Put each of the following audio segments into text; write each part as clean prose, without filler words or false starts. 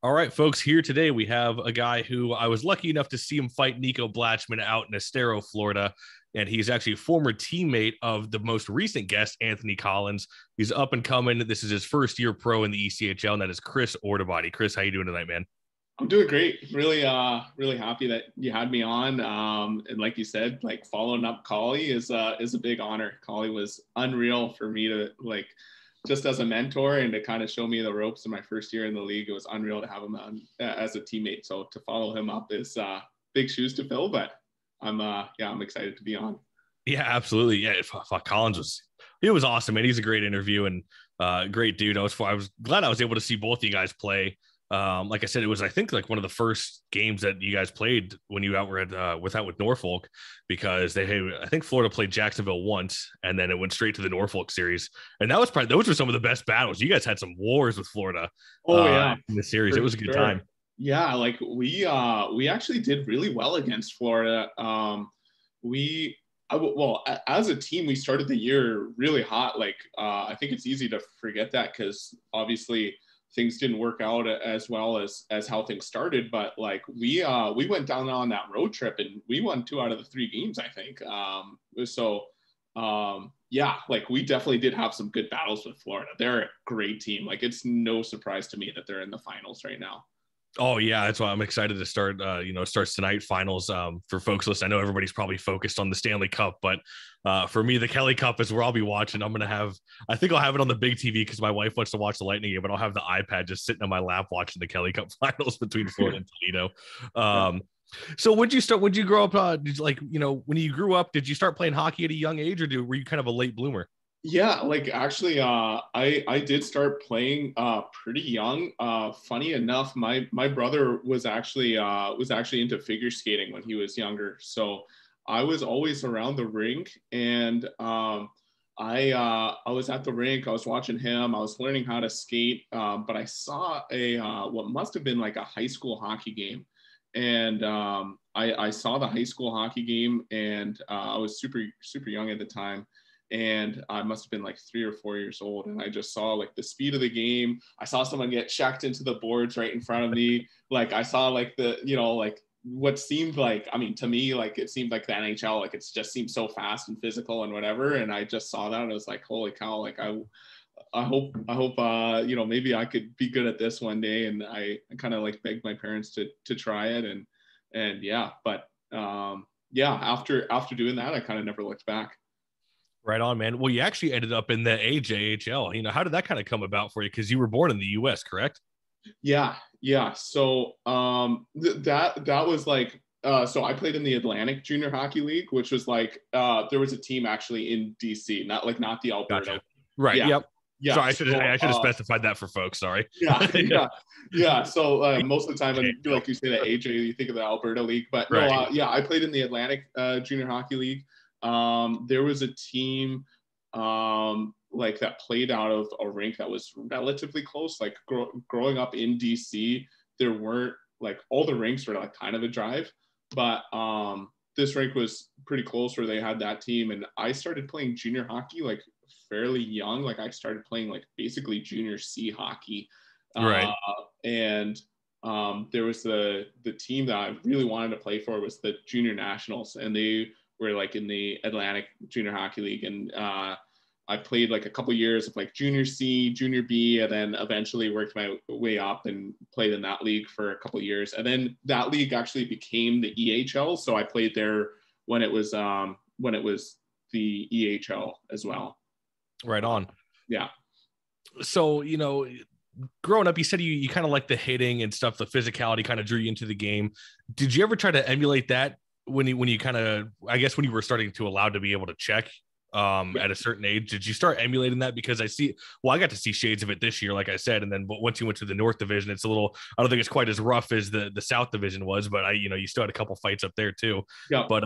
All right, folks, here today we have a guy who I was lucky enough to see him fight NIco Blachman out in Estero, Florida. And he's actually a former teammate of the most recent guest, Anthony Collins. He's up and coming. This is his first year pro in the ECHL, and that is Chris Ordoobadi. Chris, how you doing tonight, man? I'm doing great. Really happy that you had me on. And like you said, like following up Collie is a big honor. Collie was unreal for me to just as a mentor and to kind of show me the ropes in my first year in the league. It was unreal to have him on as a teammate. So to follow him up is big shoes to fill, but I'm excited to be on. Yeah, absolutely. Yeah, Collins was awesome, man. He's a great interview and great dude. I was glad I was able to see both of you guys play. Like I said, it was, I think, like one of the first games that you guys played when you were with Norfolk, because I think Florida played Jacksonville once and then it went straight to the Norfolk series. And those were some of the best battles. You guys had some wars with Florida. In the series. It was a good time. Yeah. Like we actually did really well against Florida. As a team, we started the year really hot. I think it's easy to forget that because obviously things didn't work out as well as how things started, but we went down on that road trip and we won 2 out of the 3 games, I think. We definitely did have some good battles with Florida. They're a great team. It's no surprise to me that they're in the finals right now. Oh yeah, that's why I'm excited to start. Starts tonight, finals. For folks listening, I know everybody's probably focused on the Stanley Cup, but for me, the Kelly Cup is where I'll be watching. I think I'll have it on the big TV because my wife wants to watch the Lightning game, but I'll have the iPad just sitting on my lap watching the Kelly Cup finals between Florida and Toledo. So when you grow up? When you grew up, did you start playing hockey at a young age, or were you kind of a late bloomer? Yeah, I did start playing pretty young. Funny enough, my brother was actually into figure skating when he was younger. So I was always around the rink, and I was at the rink. I was watching him. I was learning how to skate, but I saw what must have been like a high school hockey game, and I saw the high school hockey game, and I was super young at the time. And I must have been like 3 or 4 years old. And I just saw the speed of the game. I saw someone get checked into the boards right in front of me. I saw what seemed like, to me, it seemed like the NHL, it just seemed so fast and physical and whatever. And I just saw that and I was like, holy cow. I hope, maybe I could be good at this one day. And I kind of begged my parents to try it. After doing that, I kind of never looked back. Right on, man. Well, you actually ended up in the AJHL. How did that kind of come about for you? Because you were born in the U.S., correct? Yeah. So that was so I played in the Atlantic Junior Hockey League, which was there was a team actually in DC, not the Alberta. Gotcha. Right. Yeah. Yep. Yeah. Sorry, I should have specified that for folks. Sorry. Yeah. So most of the time, when you say the AJ, you think of the Alberta League, but right. I played in the Atlantic Junior Hockey League. There was a team that played out of a rink that was relatively close. Growing up in DC, there weren't all the rinks were kind of a drive, but this rink was pretty close where they had that team. And I started playing junior hockey fairly young. I started playing basically junior C hockey. Right. And there was the team that I really wanted to play for was the Junior Nationals, and they were in the Atlantic Junior Hockey League. And I played a couple years of junior C, junior B, and then eventually worked my way up and played in that league for a couple years. And then that league actually became the EHL. So I played there when it was the EHL as well. Right on. Yeah. So, growing up, you said you kind of like the hitting and stuff, the physicality kind of drew you into the game. Did you ever try to emulate that when you kind of, I guess, when you were starting to allow to be able to check at a certain age? Did you start emulating that? Because I got to see shades of it this year, like I said, and then once you went to the North Division, it's I don't think it's quite as rough as the South Division was, but you still had a couple fights up there too. Yeah. But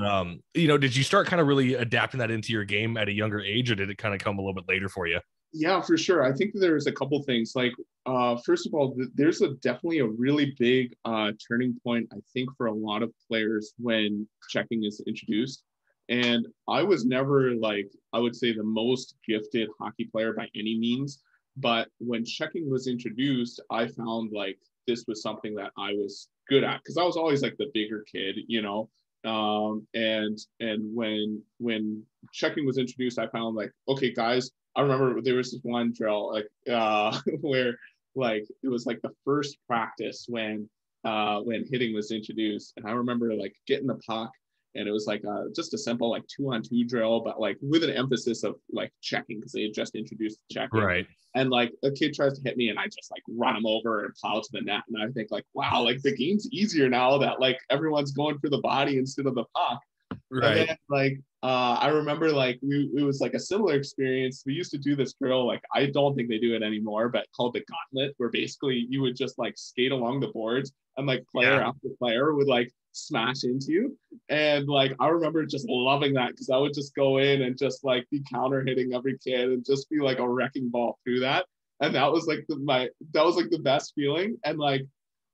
did you start kind of really adapting that into your game at a younger age, or did it kind of come a little bit later for you? Yeah, for sure. I think there's a couple things. First of all, there's definitely a really big turning point, I think, for a lot of players when checking is introduced. And I was never I would say the most gifted hockey player by any means, But when checking was introduced, I found like this was something that I was good at because I was always like the bigger kid, you know. And when checking was introduced, I found like, okay, guys, I remember there was this one drill like where like it was like the first practice when hitting was introduced, and I remember like getting the puck, and it was like just a simple like 2-on-2 drill, but like with an emphasis of like checking because they had just introduced checking. Right. And like a kid tries to hit me, and I just like run him over and plow to the net. And I think like, wow, like the game's easier now that like everyone's going for the body instead of the puck. Right. And then like I remember like it was like a similar experience. We used to do this drill, like I don't think they do it anymore, but called the gauntlet, where basically you would just like skate along the boards and like player after player would like smash into you. And like I remember just loving that because I would just go in and just like be counter hitting every kid and just be like a wrecking ball through that. And that was like the best feeling. And like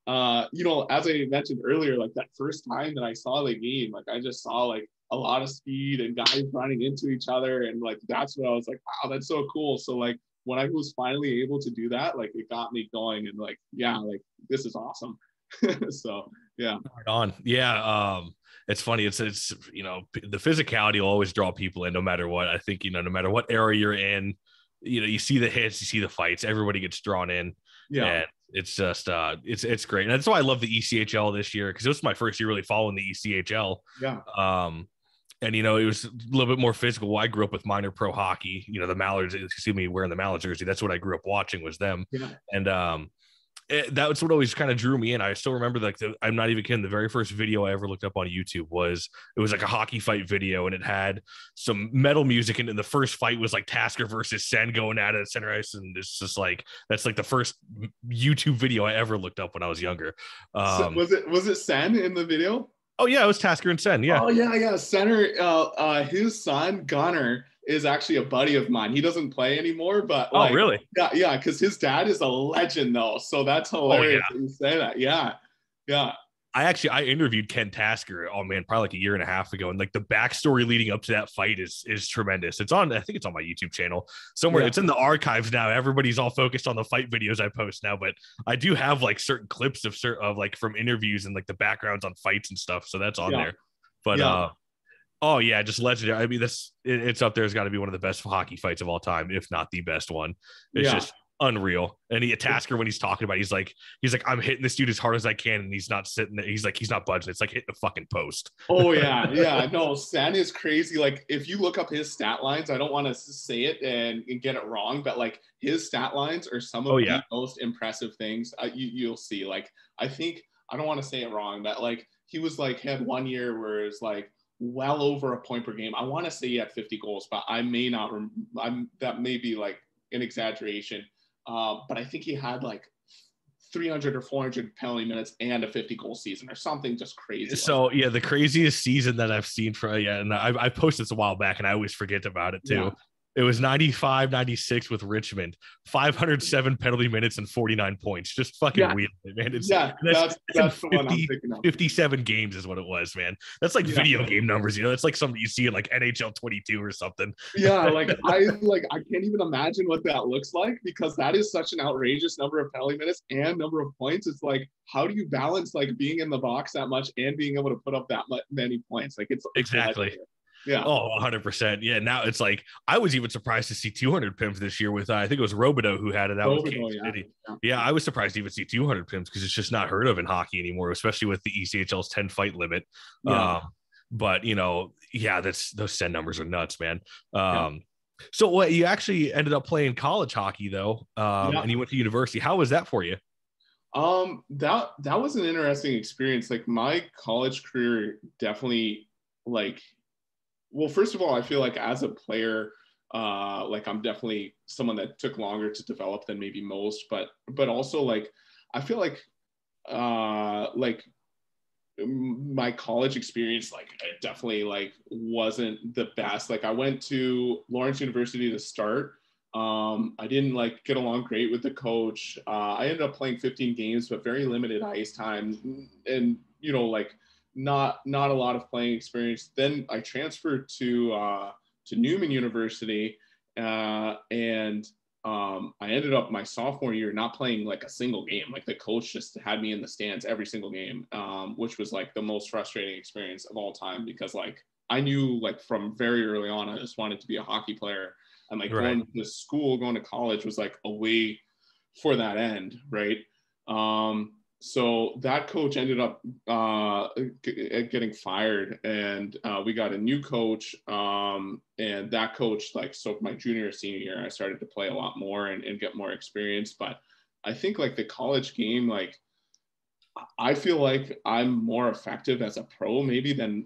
you know, as I mentioned earlier, like that first time that I saw the game, like I just saw like a lot of speed and guys running into each other, and like that's what I was like, wow, that's so cool. So like when I was finally able to do that, like it got me going, and like yeah, like this is awesome. So yeah, right on. Yeah, it's funny. It's you know, the physicality will always draw people in, no matter what. I think, you know, no matter what era you're in, you know, you see the hits, you see the fights, everybody gets drawn in. yeah. And it's just it's great. And that's why I love the ECHL this year, because it was my first year really following the ECHL. Yeah. And you know, it was a little bit more physical. I grew up with minor pro hockey. You know, the Mallards, you see me wearing the Mallard jersey. That's what I grew up watching, was them. Yeah. And that's what always kind of drew me in. I still remember like I'm not even kidding. The very first video I ever looked up on YouTube was like a hockey fight video, and it had some metal music, and the first fight was like Tasker versus Sen going at it at center ice, and it's just like that's like the first YouTube video I ever looked up when I was younger. So was it Sen in the video? Oh yeah, it was Tasker and Sen. Yeah. Oh yeah. Center. His son Gunnar is actually a buddy of mine. He doesn't play anymore, but like, oh really? Yeah, because his dad is a legend though. So that's hilarious that you say that. Yeah. I interviewed Ken Tasker, oh man, probably like a year and a half ago, and like the backstory leading up to that fight is tremendous. It's on, I think it's on my YouTube channel somewhere. Yeah. It's in the archives now. Everybody's all focused on the fight videos I post now, but I do have like certain clips of like from interviews and like the backgrounds on fights and stuff, so that's on there. But oh yeah, just legendary. I mean, it's up there. It's got to be one of the best hockey fights of all time, if not the best one. It's just unreal. And Tasker, when he's talking about it, he's like, I'm hitting this dude as hard as I can, and he's not sitting there. He's not budging. It's like hitting a fucking post. Oh yeah. No, Sen is crazy. Like if you look up his stat lines, I don't want to say it and get it wrong, but like his stat lines are some of the most impressive things you'll see. Like I think, I don't want to say it wrong, but like he was like had 1 year where it's like well over a point per game. I want to say he had 50 goals, but I may not. That may be like an exaggeration. But I think he had like 300 or 400 penalty minutes and a 50 goal season or something just crazy. So yeah, the craziest season that I've seen and I posted this a while back, and I always forget about it too. Yeah. It was 95, 96 with Richmond, 507 penalty minutes and 49 points. Just fucking weird, man. That's the one I'm thinking of. 57 games is what it was, man. That's like video game numbers, you know. That's like something you see in like NHL 22 or something. Yeah, I can't even imagine what that looks like, because that is such an outrageous number of penalty minutes and number of points. It's like, how do you balance like being in the box that much and being able to put up that many points? Like it's exactly. Yeah. Oh, 100%. Yeah. Now it's like, I was even surprised to see 200 PIMs this year with, I think it was Robideau who had it out with Kansas City. Yeah. I was surprised to even see 200 PIMs, because it's just not heard of in hockey anymore, especially with the ECHL's 10 fight limit. Yeah. But you know, those Sen numbers are nuts, man. So what, you actually ended up playing college hockey though, and you went to university. How was that for you? That was an interesting experience. Like my college career definitely well, first of all, I feel like as a player, like I'm definitely someone that took longer to develop than maybe most, but also like, I feel like my college experience, like it definitely like wasn't the best. Like I went to Lawrence University to start. I didn't like get along great with the coach. I ended up playing 15 games, but very limited ice time, and you know, like not a lot of playing experience. Then I transferred to Newman University, and I ended up my sophomore year not playing like a single game. Like the coach just had me in the stands every single game, which was like the most frustrating experience of all time, because like I knew like from very early on I just wanted to be a hockey player, and like Right. going to school, going to college was like a way for that end, right? So that coach ended up getting fired, and we got a new coach. And that coach, like, so my junior senior year, I started to play a lot more and get more experience. But I think like the college game, like I feel like I'm more effective as a pro maybe than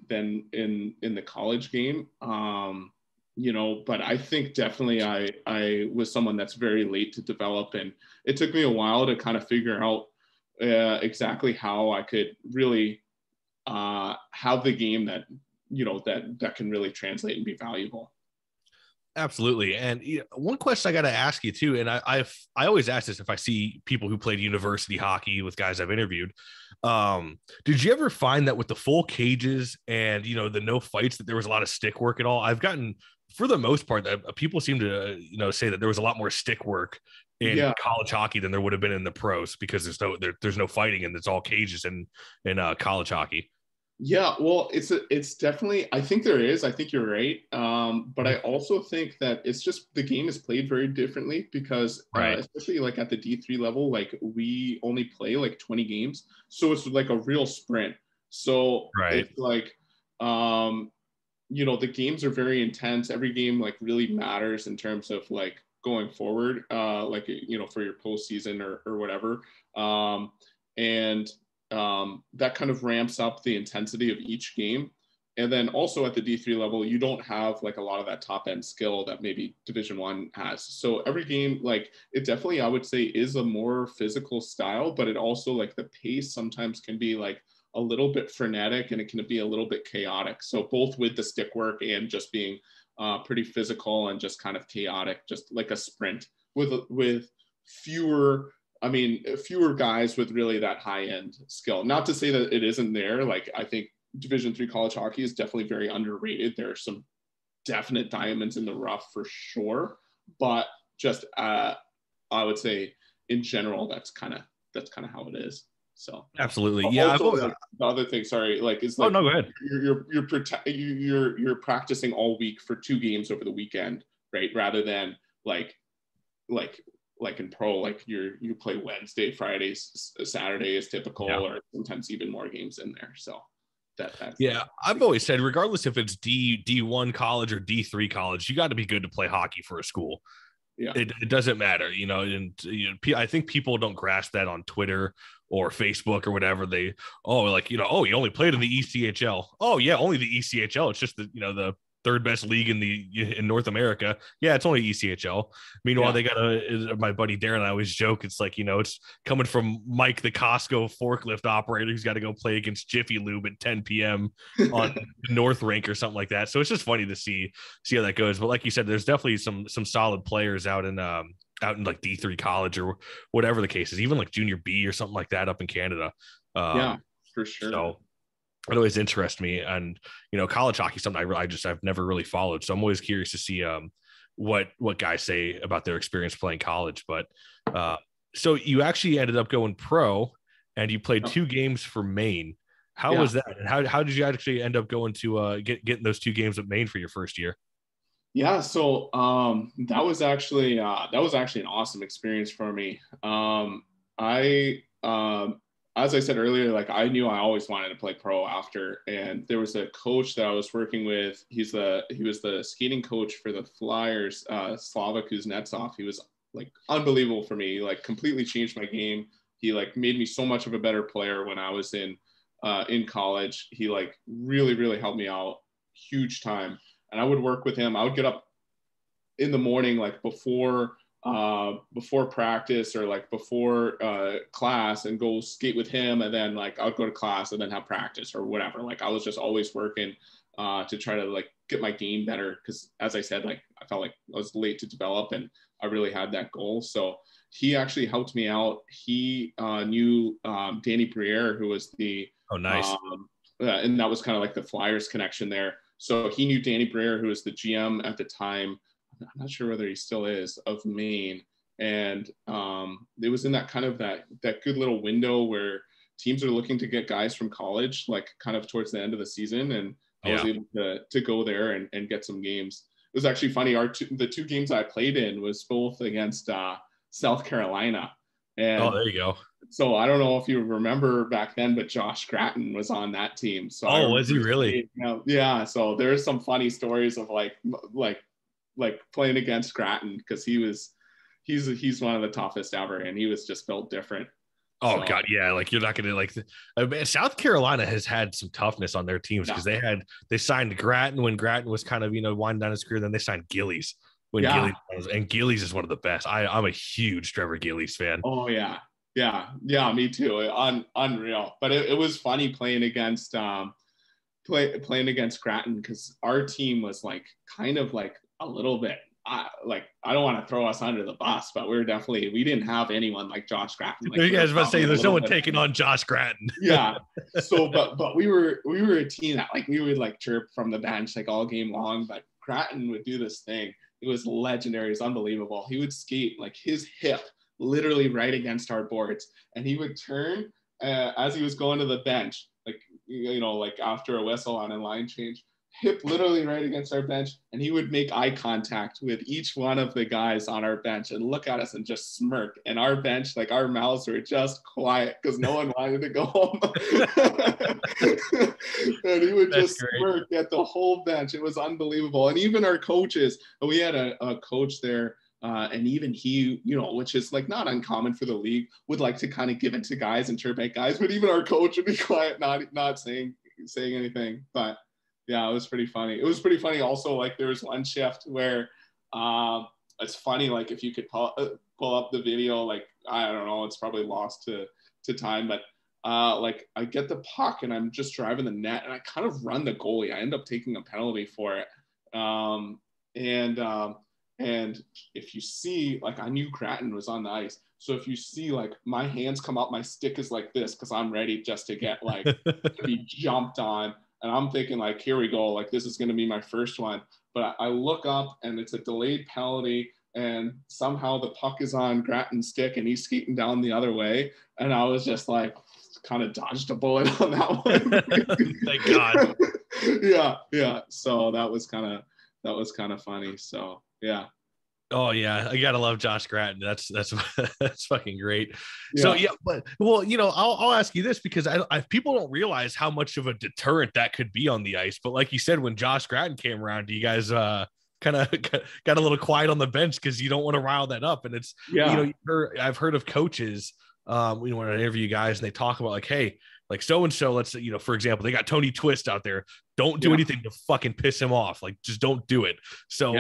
in the college game. But I think definitely I was someone that's very late to develop, and it took me a while to kind of figure out exactly how I could really have the game that that can really translate and be valuable. Absolutely. And one question I got to ask you too, and I always ask this if I see people who played university hockey with guys I've interviewed. Did you ever find that with the full cages and the no fights, that there was a lot of stick work at all? I've gotten, for the most part, that people seem to say that there was a lot more stick work in college hockey than there would have been in the pros, because there's no fighting and it's all cages in college hockey. Yeah, well, it's definitely, I think there is. I think you're right. But I also think that it's just the game is played very differently, because Right. especially like at the D3 level, like we only play like 20 games. So it's like a real sprint. So Right. it's like, the games are very intense. Every game like really matters in terms of like going forward, for your postseason or whatever. And that kind of ramps up the intensity of each game. And then also at the D3 level, you don't have like a lot of that top end skill that maybe Division 1 has. So every game, like it definitely, I would say, is a more physical style, but it also, like, the pace sometimes can be like a little bit frenetic, and it can be a little bit chaotic. So both with the stick work and just being pretty physical and just kind of chaotic, just like a sprint with fewer guys with really that high end skill. Not to say that it isn't there. Like, I think Division 3 college hockey is definitely very underrated. There are some definite diamonds in the rough for sure, but just I would say in general, that's kind of how it is. So Absolutely. Yeah. also, like, the other thing, sorry, like, is like, no, go ahead. You're practicing all week for 2 games over the weekend, right? Rather than like in pro, like you play Wednesday, Fridays, Saturday is typical, or sometimes even more games in there. So that's I've always said, regardless if it's D1 college or D3 college, you got to be good to play hockey for a school. Yeah. It doesn't matter, and I think people don't grasp that on Twitter or Facebook or whatever. They, you only played in the ECHL. Oh yeah, only the ECHL. It's just the third best league in North America. Yeah, it's only ECHL. Meanwhile, they got my buddy Darren and I always joke, it's like, it's coming from Mike, the Costco forklift operator, who's got to go play against Jiffy Lube at 10 p.m. on North Rink or something like that. So it's just funny to see how that goes. But like you said, there's definitely some solid players out in like D3 college or whatever the case is, even like junior B or something like that up in Canada. For sure. So it always interests me. And college hockey is something I've never really followed, so I'm always curious to see what guys say about their experience playing college. But so you actually ended up going pro, and you played 2 games for Maine. How was that, and how did you actually end up going to getting those 2 games at Maine for your first year? Yeah, so that was actually an awesome experience for me. As I said earlier, like, I knew I always wanted to play pro after, and there was a coach that I was working with. He was the skating coach for the Flyers, Slava Kuznetsov. He was like unbelievable for me. He, like, completely changed my game. He, like, made me so much of a better player when I was in college. He, like, really, really helped me out huge time. And I would work with him. I would get up in the morning, like before practice or like before class, and go skate with him, and then like I'll go to class and then have practice or whatever. Like, I was just always working to try to like get my game better, because as I said, like, I felt like I was late to develop, and I really had that goal. So he actually helped me out. He knew Danny Briere, who was the nice. And that was kind of like the Flyers connection there. So he knew Danny Briere, who was the GM at the time. not sure whether he still is, of Maine. And it was in that kind of that good little window where teams are looking to get guys from college, like kind of towards the end of the season. And I was able to go there and get some games. It was actually funny. The two games I played in was both against South Carolina. And there you go. so I don't know if you remember back then, but Josh Gratton was on that team. So was he really? Yeah. So there's some funny stories of like playing against Gratton, because he's one of the toughest ever, and he was just built different. Oh, so, God, yeah. Like, you're not going to South Carolina has had some toughness on their teams, because they signed Gratton when Gratton was kind of, winding down his career. Then they signed Gillies when Gillies was, and Gillies is one of the best. I'm a huge Trevor Gillies fan. Oh, yeah. Yeah, me too. Unreal. But it was funny playing against Gratton, because our team was like kind of like a little bit I don't want to throw us under the bus, but we didn't have anyone like Josh Gratton. Like, you guys about to say there's no one taking on Josh Gratton. Yeah. So, but we were a team that like we would like chirp from the bench like all game long, but Gratton would do this thing. It was legendary. It was unbelievable. He would skate like his hip literally right against our boards, and he would turn as he was going to the bench, like like after a whistle on a line change, hip literally right against our bench, and he would make eye contact with each one of the guys on our bench and look at us and just smirk. And our bench, like our mouths were just quiet because no one wanted to go home. And he would just smirk at the whole bench. It was unbelievable. And even our coaches, we had a coach there, and even he, which is like not uncommon for the league, would like to kind of give it to guys and chirp at guys, but even our coach would be quiet, not saying anything. But yeah, it was pretty funny. It was pretty funny also, like there was one shift where it's funny, like if you could pull up the video, like I don't know, it's probably lost to time, but like I get the puck and I'm just driving the net and I kind of run the goalie. I end up taking a penalty for it. And if you see, like I knew Gratton was on the ice. So if you see like my hands come up, my stick is like this because I'm ready just to get like to be jumped on. And I'm thinking like, here we go. Like, this is going to be my first one. But I look up and it's a delayed penalty. And somehow the puck is on Gratton's stick and he's skating down the other way. And I was just like, kind of dodged a bullet on that one. Thank God. Yeah. So that was kind of funny. So, yeah. Oh yeah, I gotta love Josh Gratton. That's that's fucking great. Yeah. So yeah, but well, I'll ask you this because I people don't realize how much of a deterrent that could be on the ice. But like you said, when Josh Gratton came around, do you guys kind of got a little quiet on the bench because you don't want to rile that up? And it's I've heard of coaches when I interview guys and they talk about like, hey, like so-and-so, let's say, for example, they got Tony Twist out there. Don't do anything to fucking piss him off. Like, just don't do it. So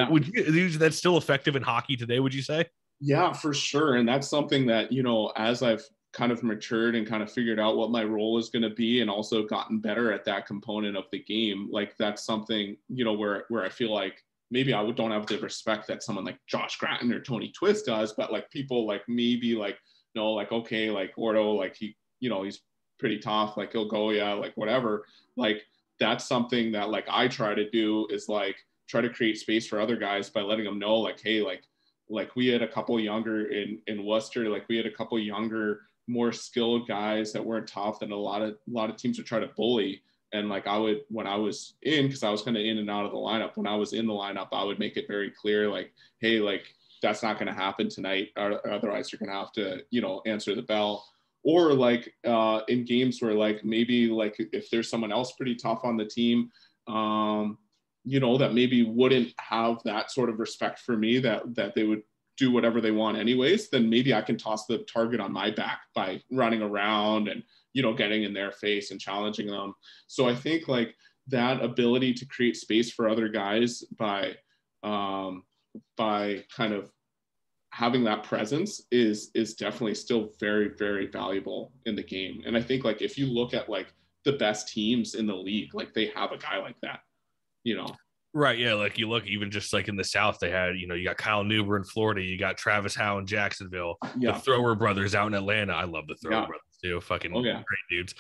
that's still effective in hockey today, would you say? Yeah, for sure. And that's something that, as I've kind of matured and kind of figured out what my role is going to be and also gotten better at that component of the game, like that's something, where I feel like maybe I don't have the respect that someone like Josh Gratton or Tony Twist does, but like people like maybe like, like, okay, like Ordo, like he, he's pretty tough, like he'll go, like whatever. Like that's something that like I try to do is like try to create space for other guys by letting them know like, hey, like we had a couple younger in Worcester, like we had a couple younger, more skilled guys that weren't tough that a lot of teams would try to bully. And like when I was in, because I was kind of in and out of the lineup, when I was in the lineup, I would make it very clear like, hey, like that's not going to happen tonight, or otherwise you're going to have to, answer the bell. Or like in games where like maybe like if there's someone else pretty tough on the team, that maybe wouldn't have that sort of respect for me that they would do whatever they want anyways, then maybe I can toss the target on my back by running around and, getting in their face and challenging them. So I think like that ability to create space for other guys by kind of having that presence is definitely still very, very valuable in the game. And I think like if you look at like the best teams in the league, like they have a guy like that, Right. Yeah. Like you look even just like in the South, they had, you got Kyle Neuber in Florida, you got Travis Howe in Jacksonville, the Thrower brothers out in Atlanta. I love the Thrower brothers too. Fucking great dudes.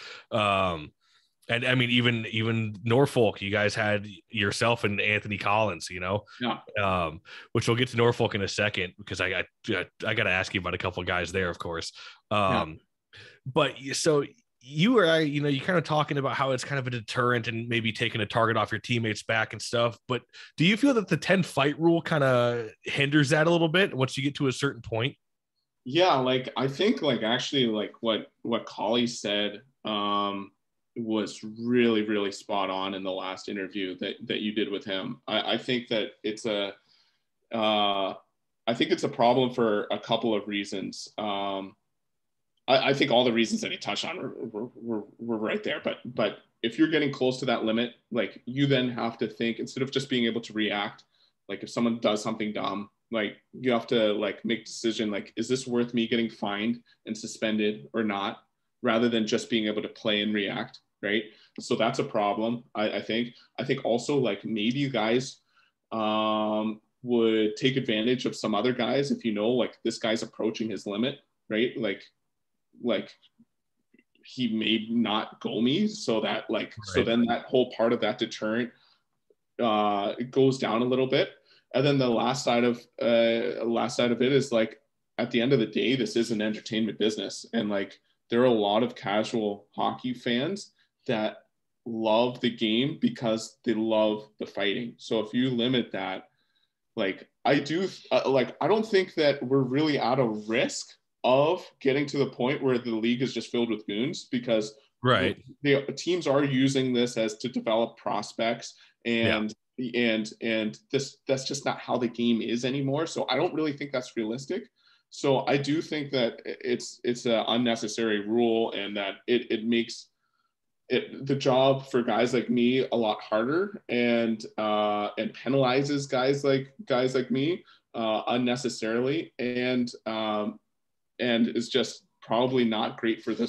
And I mean, even Norfolk, you guys had yourself and Anthony Collins, Yeah. Which we'll get to Norfolk in a second because I got to ask you about a couple of guys there, of course. Yeah. But so you were, you kind of talking about how it's kind of a deterrent and maybe taking a target off your teammates' back and stuff. But do you feel that the 10 fight rule kind of hinders that a little bit once you get to a certain point? Yeah, like I think like actually like what Collie said was really, really spot on in the last interview that you did with him. I think that it's I think it's a problem for a couple of reasons. I think all the reasons that he touched on were right there. But if you're getting close to that limit, like you then have to think, instead of just being able to react, like if someone does something dumb, like you have to like make a decision, like, is this worth me getting fined and suspended or not, rather than just being able to play and react, right? So that's a problem. I think also like maybe you guys would take advantage of some other guys if like this guy's approaching his limit, right? Like he may not go me, so that like right. So then that whole part of that deterrent it goes down a little bit. And then the last side of it is like, at the end of the day, this is an entertainment business, and like there are a lot of casual hockey fans that love the game because they love the fighting. So if you limit that, like I don't think that we're really out of risk of getting to the point where the league is just filled with goons, because right, the teams are using this as to develop prospects, and that's just not how the game is anymore. So I don't really think that's realistic. So I do think that it's an unnecessary rule, and that it makes the job for guys like me a lot harder, and penalizes guys like me unnecessarily, and is just probably not great for the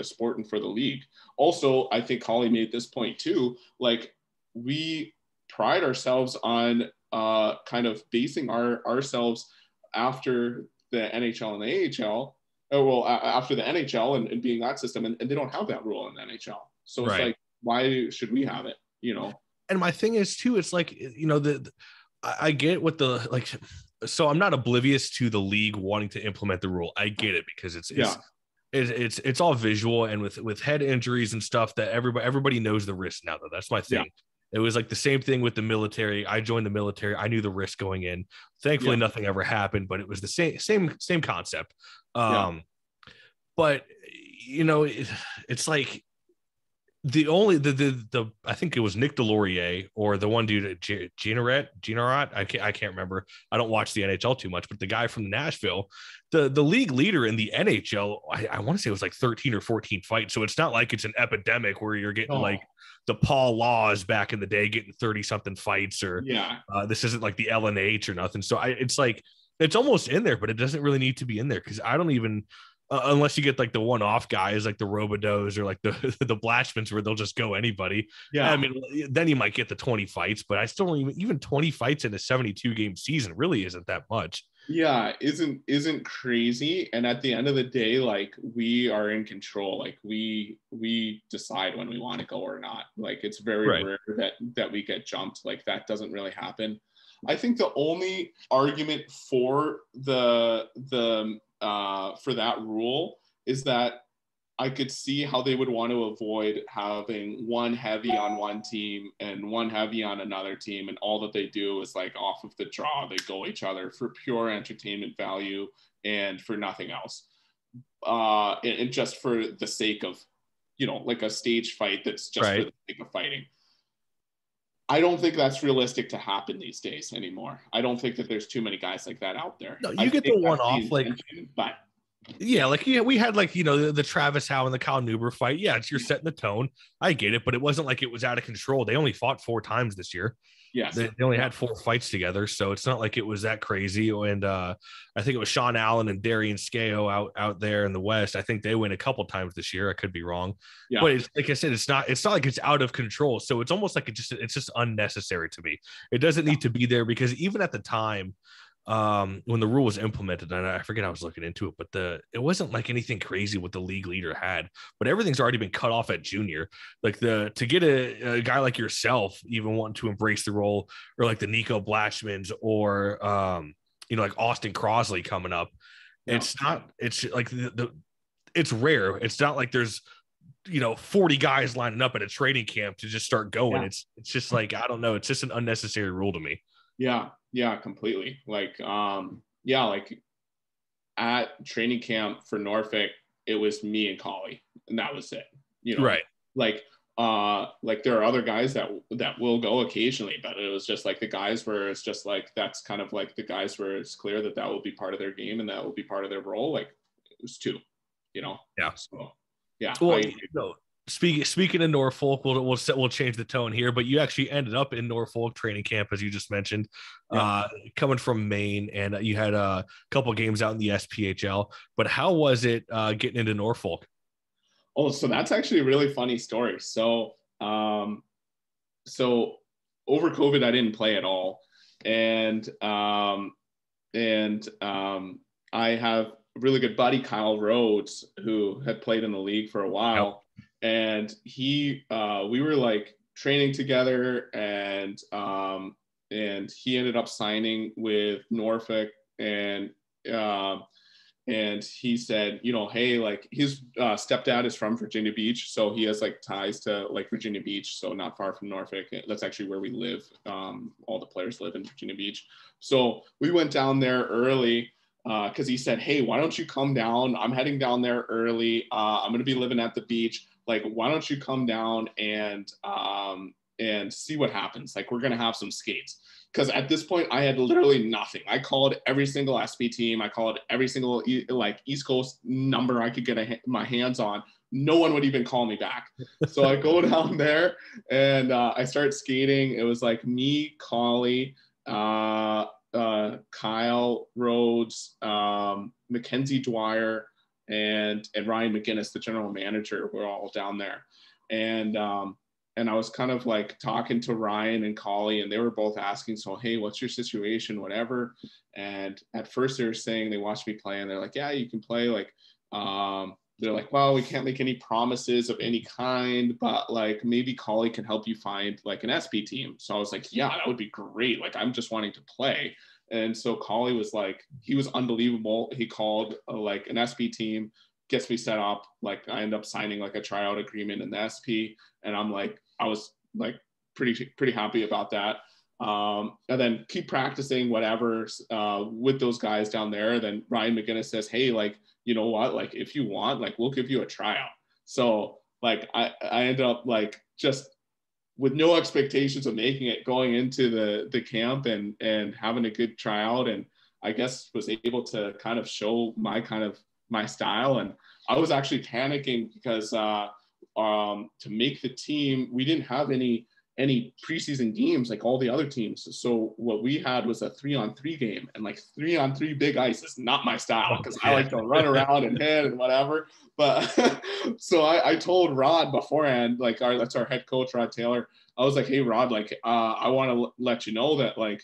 sport and for the league. Also, I think Holly made this point too. Like, we pride ourselves on kind of basing ourselves after the NHL and the AHL, after the NHL and being that system, and they don't have that rule in the NHL. So it's like, why should we have it? And my thing is too, it's like, I get what the like. So I'm not oblivious to the league wanting to implement the rule. I get it, because it's all visual, and with head injuries and stuff, that everybody knows the risk now. Though that's my thing. Yeah. It was like the same thing with the military. I joined the military. I knew the risk going in. Thankfully, nothing ever happened, but it was the same concept. But it's like the I think it was Nick Delorier or the one dude, Jeanneret. I can't remember. I don't watch the NHL too much, but the guy from Nashville, the league leader in the NHL, I want to say it was like 13 or 14 fights. So it's not like it's an epidemic where you're getting like the Paul Laws back in the day getting 30 something fights, or this isn't like the LNH or nothing. So it's like, it's almost in there, but it doesn't really need to be in there, because I don't even unless you get like the one-off guys like the Robideaus or like the Blachmans, where they'll just go anybody. I mean, then you might get the 20 fights, but I still don't even 20 fights in a 72 game season really isn't that much. Isn't crazy. And at the end of the day, like, we are in control. Like, we decide when we want to go or not. Like, it's very rare that we get jumped. Like, that doesn't really happen. I think the only argument for for that rule is that I could see how they would want to avoid having one heavy on one team and one heavy on another team, and all that they do is like off of the draw, they go each other for pure entertainment value and for nothing else, and just for the sake of, like a stage fight that's just for the sake of fighting. I don't think that's realistic to happen these days anymore. I don't think that there's too many guys like that out there. No, you get the one off, like, but we had like, the Travis Howe and the Kyle Neuber fight. Yeah, you're setting the tone. I get it, but it wasn't like it was out of control. They only fought 4 times this year. Yes, they only had 4 fights together, so it's not like it was that crazy. And I think it was Sean Allen and Darian Scao out there in the West. I think they win a couple times this year. I could be wrong, but it's, like I said, it's not like it's out of control. So it's almost like it's just unnecessary to me. It doesn't need to be there, because even at the time, when the rule was implemented, and I forget I was looking into it, but it wasn't like anything crazy what the league leader had, but everything's already been cut off at junior. Like to get a guy like yourself even wanting to embrace the role, or like the NIco Blachmans, or like Austin Crosley coming up. Yeah. It's like it's rare. It's not like there's 40 guys lining up at a training camp to just start going. It's just like, I don't know. It's just an unnecessary rule to me. Yeah, completely. Like, like at training camp for Norfolk, it was me and Collie, and that was it. Right. Like there are other guys that will go occasionally, but it was just like the guys where it's just like, that's kind of like the guys where it's clear that will be part of their game and that will be part of their role. Like it was two, Yeah. So yeah. Well, speaking of Norfolk, we'll change the tone here, but you actually ended up in Norfolk training camp, as you just mentioned, coming from Maine, and you had a couple games out in the SPHL. But how was it getting into Norfolk? Oh, so that's actually a really funny story. So, so over COVID, I didn't play at all, and I have a really good buddy, Kyle Rhodes, who had played in the league for a while, and we were like training together, and he ended up signing with Norfolk, and he said, hey, like his stepdad is from Virginia Beach. So he has like ties to like Virginia Beach. So not far from Norfolk. That's actually where we live. All the players live in Virginia Beach. So we went down there early because he said, hey, why don't you come down? I'm heading down there early. I'm going to be living at the beach. Like, why don't you come down and see what happens? Like, we're going to have some skates. Because at this point, I had literally nothing. I called every single SP team. I called every single East Coast number I could get my hands on. No one would even call me back. So I go down there and I start skating. It was like me, Collie, Kyle Rhodes, Mackenzie Dwyer, and Ryan McGinnis, the general manager. We're all down there. And I was kind of like talking to Ryan and Collie, and they were both asking, so, hey, what's your situation, whatever. And at first they were saying they watched me play, and they're like, yeah, you can play. Like, they're like, well, we can't make any promises of any kind, but like maybe Collie can help you find like an SP team. So I was like, yeah, that would be great. Like, I'm just wanting to play. And so Collie was like, he was unbelievable. He called like an SP team, gets me set up. Like, I end up signing like a tryout agreement in the SP. And I'm like, I was like pretty happy about that. And then keep practicing whatever with those guys down there. Then Ryan McGinnis says, hey, like, you know what? Like, if you want, like, we'll give you a tryout. So like, I ended up like just with no expectations of making it, going into the camp and having a good tryout. And I guess was able to kind of show my style. And I was actually panicking because to make the team, we didn't have any preseason games like all the other teams. So what we had was a 3-on-3 game, and like 3-on-3 big ice is not my style because I like to run around and hit and whatever. But so I told Rod beforehand, like that's our head coach, Rod Taylor. I was like, hey, Rod, like I want to let you know that like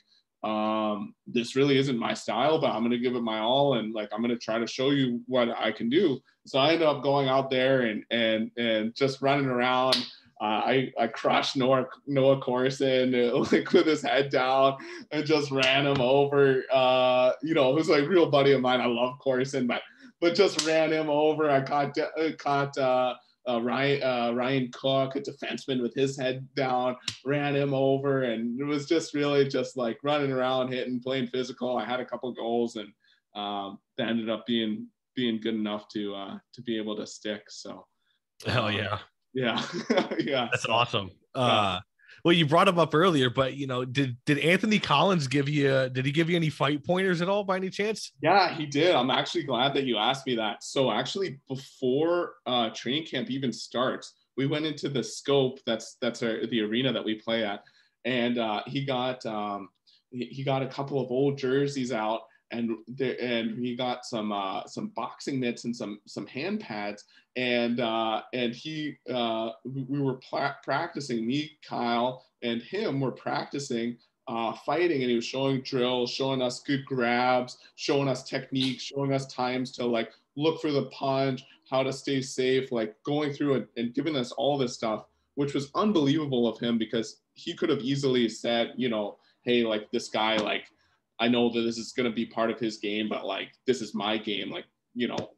this really isn't my style, but I'm going to give it my all. And like, I'm going to try to show you what I can do. So I ended up going out there and just running around. I crushed Noah Corson like with his head down and just ran him over. It was like a real buddy of mine. I love Corson, but just ran him over. I caught Ryan Cook, a defenseman, with his head down, ran him over, and it was just really just like running around, hitting, playing physical. I had a couple goals, and that ended up being good enough to be able to stick. So, hell yeah. Yeah. Yeah. That's awesome. Well, you brought him up earlier, but did Anthony Collins did he give you any fight pointers at all by any chance? Yeah, he did. I'm actually glad that you asked me that. So actually before training camp even starts, we went into the Scope. That's the arena that we play at. And he got a couple of old jerseys out, and he got some boxing mitts and some hand pads, and we were practicing. Me, Kyle, and him were practicing fighting, and he was showing drills, showing us good grabs, showing us techniques, showing us times to like look for the punch, how to stay safe, like going through it and giving us all this stuff, which was unbelievable of him, because he could have easily said, you know, hey, like this guy, like I know that this is going to be part of his game, but like this is my game, like, you know,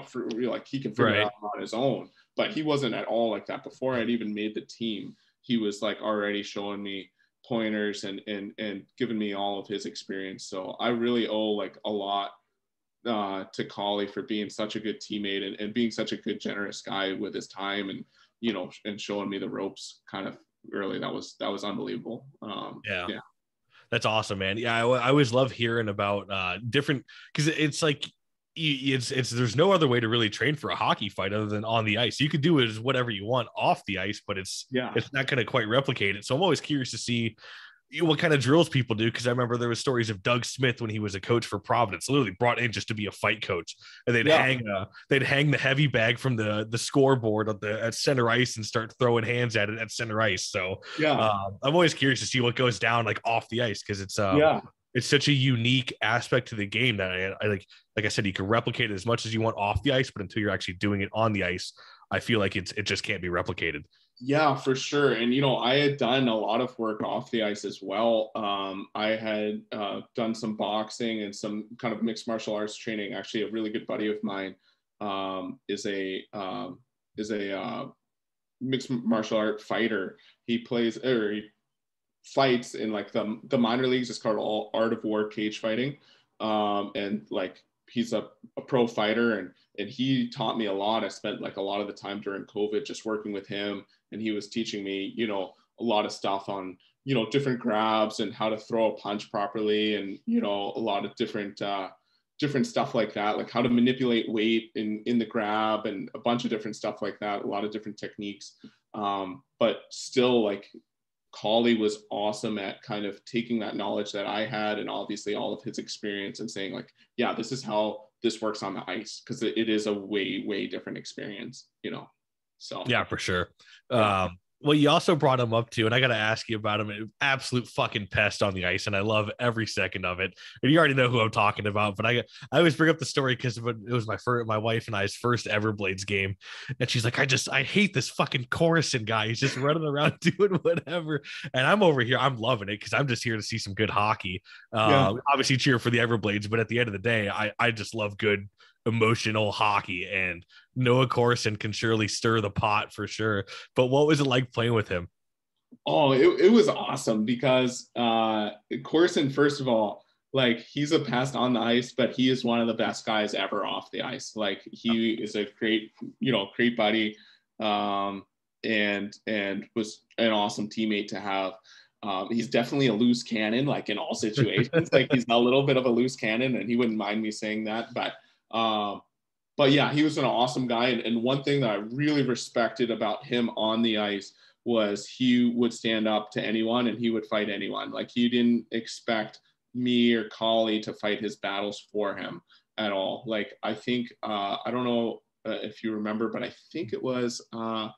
for like he can figure it out on his own. But he wasn't at all like that. Before I'd even made the team, he was like already showing me pointers and giving me all of his experience. So I really owe like a lot to Collie for being such a good teammate and being such a good, generous guy with his time, and, you know, and showing me the ropes kind of early. That was unbelievable. Yeah. That's awesome, man. Yeah. I always love hearing about different, because it's like, it's there's no other way to really train for a hockey fight other than on the ice. You could do it as whatever you want off the ice, but it's not going to quite replicate it. So I'm always curious to see what kind of drills people do, because I remember there was stories of Doug Smith when he was a coach for Providence, literally brought in just to be a fight coach, and they'd hang the heavy bag from the scoreboard at center ice and start throwing hands at it at center ice. So I'm always curious to see what goes down like off the ice, because it's such a unique aspect to the game that I like I said, you can replicate it as much as you want off the ice, but until you're actually doing it on the ice, I feel like it just can't be replicated. Yeah, for sure. And, you know, I had done a lot of work off the ice as well. I had done some boxing and some kind of mixed martial arts training. Actually, a really good buddy of mine is a mixed martial art fighter. He fights in like the minor leagues. It's called Art of War cage fighting. And like he's a pro fighter, and he taught me a lot. I spent like a lot of the time during COVID just working with him, and he was teaching me, you know, a lot of stuff on, you know, different grabs and how to throw a punch properly, and, you know, a lot of different stuff like that, like how to manipulate weight in the grab, and a bunch of different stuff like that, a lot of different techniques. But still, like, Collie was awesome at kind of taking that knowledge that I had, and obviously all of his experience, and saying like, yeah, this is how this works on the ice, because it is a way different experience, you know. So yeah, for sure. Well, you also brought him up too, and I got to ask you about him. An absolute fucking pest on the ice, and I love every second of it. And you already know who I'm talking about, but I always bring up the story because it was my wife and I's first Everblades game, and she's like, I hate this fucking Coruscant guy. He's just running around doing whatever, and I'm over here, I'm loving it because I'm just here to see some good hockey. Obviously cheer for the Everblades, but at the end of the day, I just love good emotional hockey, and Noah Corson can surely stir the pot for sure. But what was it like playing with him? Oh, it was awesome, because Corson, first of all, like, he's a pest on the ice, but he is one of the best guys ever off the ice. Like, he is a great buddy, and was an awesome teammate to have. He's definitely a loose cannon, like in all situations. Like, he's a little bit of a loose cannon, and he wouldn't mind me saying that. But yeah, he was an awesome guy. And one thing that I really respected about him on the ice was he would stand up to anyone, and he would fight anyone. Like, he didn't expect me or Collie to fight his battles for him at all. Like, I think, I don't know if you remember, but I think it was, I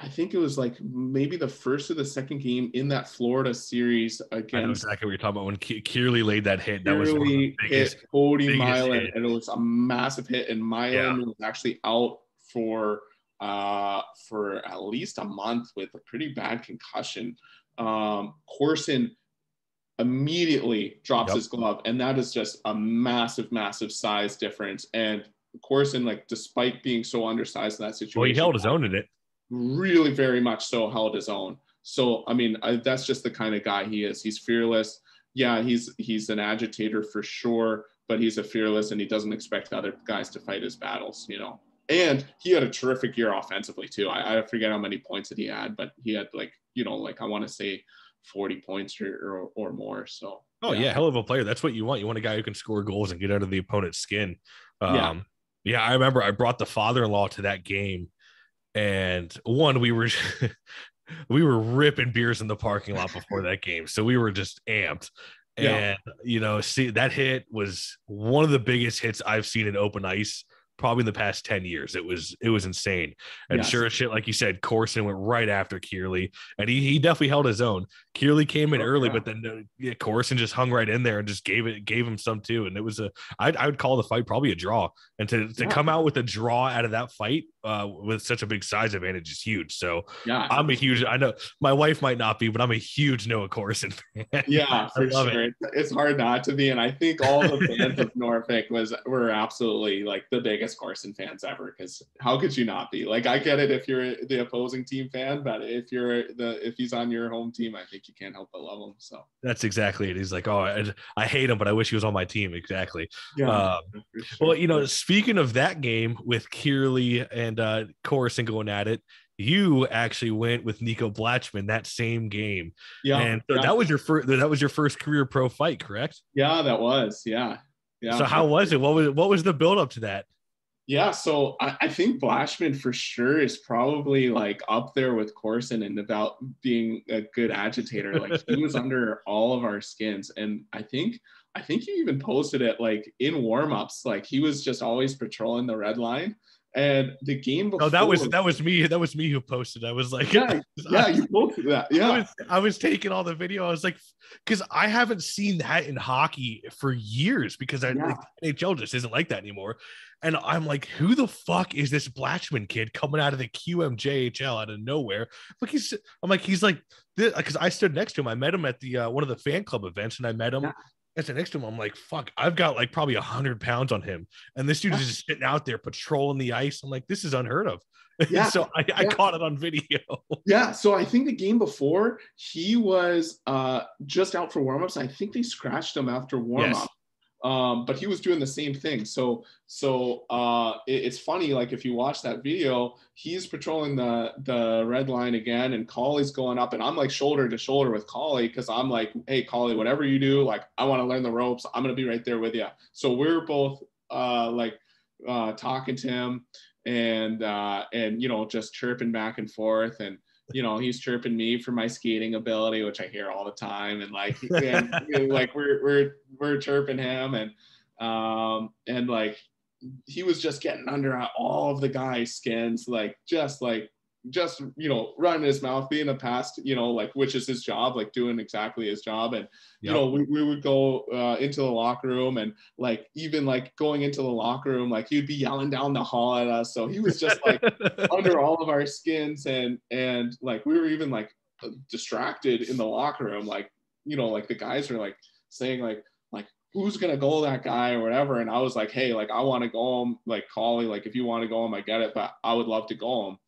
think it was like maybe the first or the second game in that Florida series against. I know exactly what you're talking about when Kearley laid that hit. That was one of the biggest, hit Cody Milan, and it was a massive hit. And Milan was actually out for at least a month with a pretty bad concussion. Corson immediately drops his glove, and that is just a massive size difference. And Corson, like, despite being so undersized in that situation, he held his own in it. Really very much so held his own. So, I mean, that's just the kind of guy he is. He's fearless. Yeah, he's an agitator for sure, but he's a fearless, and he doesn't expect other guys to fight his battles, you know. And he had a terrific year offensively too. I forget how many points that he had, but he had, like, you know, like, I want to say 40 points or more. So yeah, hell of a player. That's what you want. You want a guy who can score goals and get under the opponent's skin. I remember I brought the father-in-law to that game. And we were ripping beers in the parking lot before that game, so we were just amped. And you know, see, that hit was one of the biggest hits I've seen in open ice probably in the past 10 years. It was insane. And Yes. sure as shit, like you said, Corson went right after Kearley, and he definitely held his own. Kearley came in early, but then Corson just hung right in there and just gave him some too. And it was I would call the fight probably a draw. And to come out with a draw out of that fight with such a big size advantage is huge. So I know my wife might not be, but I'm a huge Noah Corson fan. Yeah, for sure. It's hard not to be. And I think all the fans of Norfolk were absolutely like the biggest Corson fans ever, because how could you not be? Like, I get it if you're the opposing team fan, but if he's on your home team, I think you can't help but love him. So that's exactly it. He's like, oh, I hate him, but I wish he was on my team. Exactly. Yeah. Well, you know, speaking of that game with Kearley and Corson going at it, you actually went with NIco Blachman that same game. Yeah. And so that was your first career pro fight, correct? Yeah, that was. Yeah. Yeah. So how was it? What was the build up to that? Yeah, so I think Blachman for sure is probably like up there with Corson and about being a good agitator. Like, he was under all of our skins. And I think you even posted it like in warmups, like he was just always patrolling the red line. And the game before, that was me who posted. I was like, yeah, you posted that. Yeah, I was taking all the video. I was like, because I haven't seen that in hockey for years, because like, NHL just isn't like that anymore. And I'm like, who the fuck is this Blachman kid coming out of the QMJHL out of nowhere? Like he's like, because I stood next to him. I met him at the one of the fan club events, and I met him. I said next to him, I'm like, fuck, I've got like probably 100 pounds on him. And this dude is just sitting out there patrolling the ice. I'm like, this is unheard of. Yeah. So I caught it on video. Yeah. So I think the game before, he was just out for warmups. I think they scratched him after warmup. Yes. But he was doing the same thing. So it's funny, like if you watch that video, he's patrolling the red line again, and Colley's going up, and I'm like shoulder to shoulder with Colley, because I'm like, hey Colley, whatever you do, like I want to learn the ropes. I'm gonna be right there with you. So we're both talking to him and you know, just chirping back and forth, and you know, he's chirping me for my skating ability, which I hear all the time, and like, like we're chirping him, and like he was just getting under all of the guys' skins, like just you know, running his mouth, being a past, you know, like, which is his job, like doing exactly his job. And you know, we would go into the locker room, and like even like going into the locker room, like he'd be yelling down the hall at us. So he was just like under all of our skins, and like we were even like distracted in the locker room, like, you know, like the guys were like saying like who's gonna goal that guy or whatever, and I was like, hey, like I want to go him, like Colley, like if you want to go him, I get it, but I would love to go him.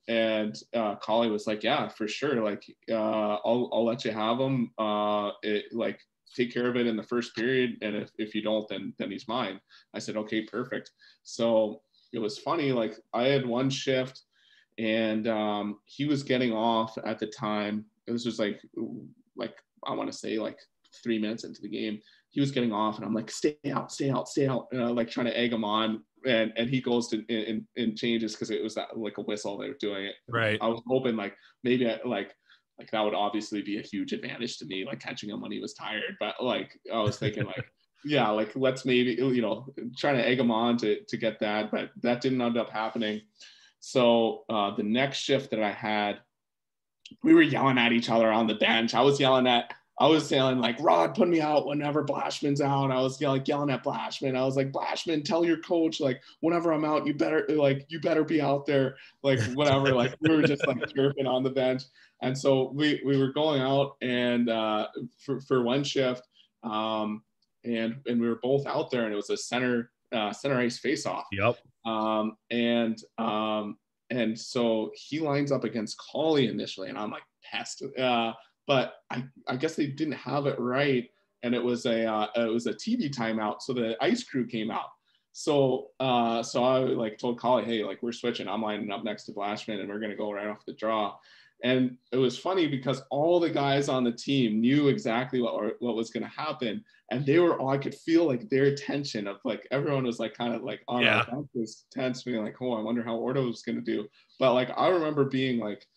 And Colley was like, yeah, for sure, like I'll let you have him, like take care of it in the first period, and if you don't, then he's mine. I said, okay, perfect. So it was funny, like I had one shift, and he was getting off at the time. This was like I want to say like 3 minutes into the game. He was getting off, and I'm like, stay out, like trying to egg him on. And he goes to and changes, because it was that like a whistle, they were doing it. Right. I was hoping like maybe like that would obviously be a huge advantage to me, like catching him when he was tired. But like I was thinking like, yeah, like let's maybe, you know, trying to egg him on to get that, but that didn't end up happening. So the next shift that I had, we were yelling at each other on the bench. I was yelling like, Rod, put me out whenever Blachman's out. I was yelling at Blachman. I was like, Blachman, tell your coach, like, whenever I'm out, you better be out there, like, whatever. Like, we were just like chirping on the bench. And so we were going out, and for one shift, and we were both out there, and it was a center ice face-off. Yep. And so he lines up against Colley initially, and I'm like pissed. But I guess they didn't have it right, and it was a TV timeout, so the ice crew came out. So I like told Colley, hey, like we're switching. I'm lining up next to Blachman, and we're gonna go right off the draw. And it was funny because all the guys on the team knew exactly what was gonna happen, and they were all, I could feel like their tension of like everyone was like kind of like on our bench was tense, being like, oh, I wonder how Ordo was gonna do. But like I remember being like,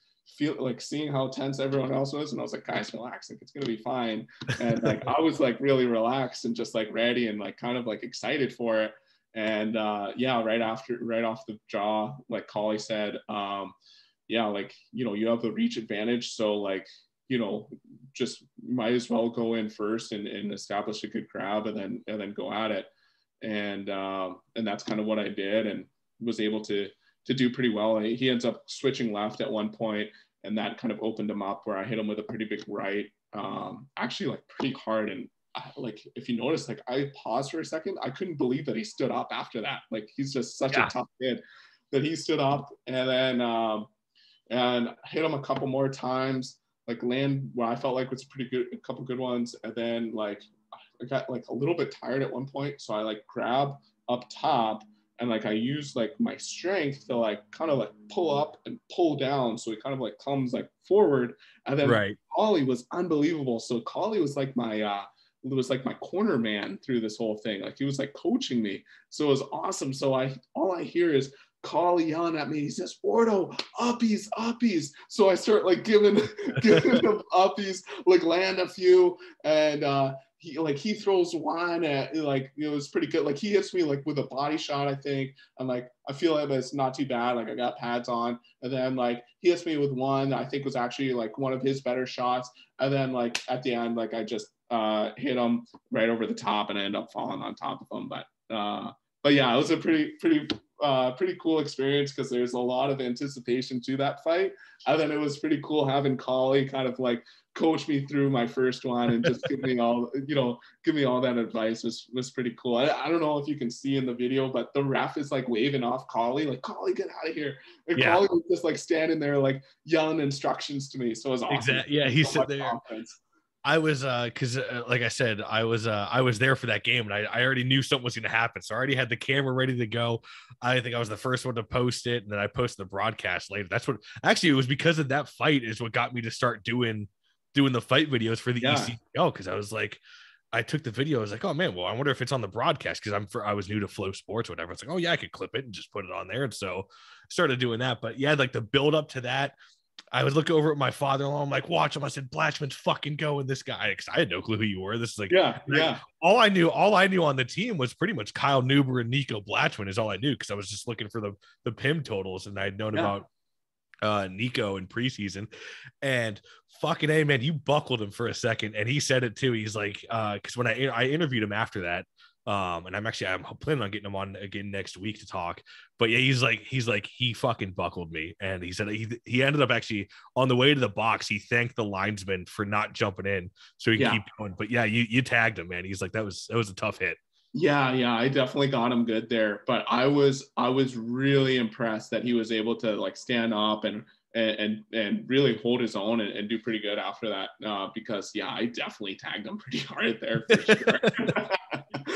seeing how tense everyone else was, and I was like, guys, relax, like it's gonna be fine. And like I was like really relaxed and just like ready and like kind of like excited for it. And right off the jaw, like Collie said, like, you have the reach advantage. So like, just might as well go in first and establish a good grab and then go at it. And that's kind of what I did and was able to do pretty well. He ends up switching left at one point, and that kind of opened him up where I hit him with a pretty big right, actually like pretty hard. And like, if you notice, like I paused for a second, I couldn't believe that he stood up after that. Like he's just such a tough kid that he stood up, and then and hit him a couple more times, like land what I felt like was a couple good ones. And then like I got like a little bit tired at one point, so I like grab up top and like I use like my strength to like kind of like pull up and pull down, so it kind of like comes like forward. And then Collie was unbelievable. So Collie was like my corner man through this whole thing. Like he was like coaching me, so it was awesome. So all I hear is Collie yelling at me. He says, "Ordo, uppies." So I start like giving him uppies, like land a few, and he throws one at, like, it was pretty good. Like he hits me like with a body shot, I think. I'm like, I feel like it's not too bad. Like I got pads on, and then like he hits me with one that I think was actually like one of his better shots. And then like at the end, like I just hit him right over the top and I end up falling on top of him. But yeah, it was a pretty cool experience because there's a lot of anticipation to that fight. And then it was pretty cool having Collie kind of like coach me through my first one and just give me all that advice was pretty cool. I don't know if you can see in the video, but the ref is like waving off Collie, like, "Collie, get out of here." And Collie was just like standing there like yelling instructions to me. So it was awesome. Exactly. Yeah, he's sitting there. Confidence. I was because like I said, I was there for that game, and I already knew something was going to happen, so I already had the camera ready to go. I think I was the first one to post it, and then I posted the broadcast later. That's what actually, it was because of that fight is what got me to start doing the fight videos for the ECHL, because I was like, I took the video, I was like, oh man, well, I wonder if it's on the broadcast, because I was new to Flow Sports or whatever. It's like, oh yeah, I could clip it and just put it on there, and so I started doing that. But yeah, like the build up to that, I would look over at my father-in-law. I'm like, watch him. I said, Blachman's fucking going. This guy, because I had no clue who you were. This is like, all I knew on the team was pretty much Kyle Neuber and NIco Blachman is all I knew, because I was just looking for the PIM totals, and I'd known about NIco in preseason. And fucking A, man, you buckled him for a second, and he said it too. He's like, because when I interviewed him after that. And I'm planning on getting him on again next week to talk. But yeah, he's like he fucking buckled me, and he said he ended up actually on the way to the box. He thanked the linesman for not jumping in so he could keep going. But yeah, you tagged him, man. He's like that was a tough hit. Yeah, I definitely got him good there. But I was really impressed that he was able to like stand up and really hold his own and do pretty good after that. Because I definitely tagged him pretty hard there for sure.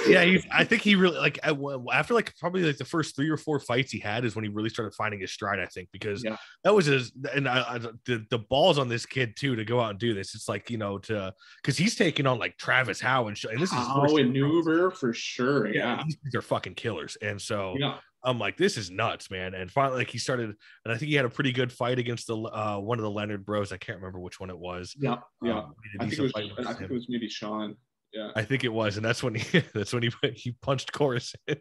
Yeah, I think he really like after like probably like the first 3 or 4 fights he had is when he really started finding his stride. I think because that was the balls on this kid too to go out and do this. It's like because he's taking on like Travis Howe and this is Howe and Neuber for sure. These are fucking killers, and so I'm like, this is nuts, man. And finally, like he started, and I think he had a pretty good fight against the one of the Leonard bros. I can't remember which one it was. I think it was maybe Sean. Yeah, I think it was, and that's when he punched Coruscant